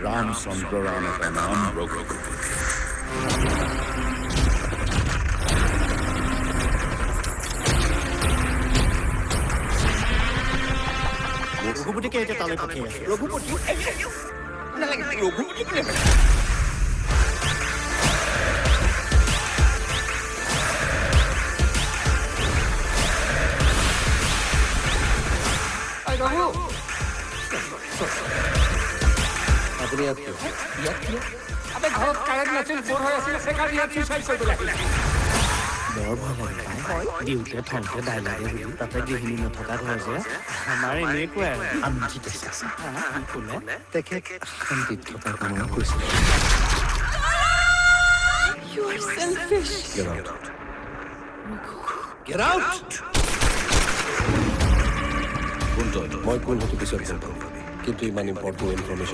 ৰামচন্দ্ৰৰ আন এটা নাম ৰঘুপতি। ৰঘুপতিকে এতিয়া তালৈ পঠিয়াই আছে। ৰঘুপতি নালাগে, ৰঘুপতি কোনে? আপুনি ইয়াত আবে ঘৰত কাৰেণ্ট নাছিল, বৰ হৈ আছিল, সেইকাৰণে ইয়াত চুইচাইড কৰিবলৈ আহিলে। বৰ ভয় লাগে দিওঁতে থওঁতে দাই লাগে বুলি তাতে গৃহিণী নথকা ঘৰ যে আমাৰ এনেকুৱাই আৰু আমি ঠিক আছে ক'লে তেখেত শান্তিত থকাৰ কামনা কৰিছিল। You are selfish. Get out! মই কোন হয়তো পিছত গম পাম, কিন্তু ইমান ইম্পৰ্টেণ্ট ইনফৰমেশ্যন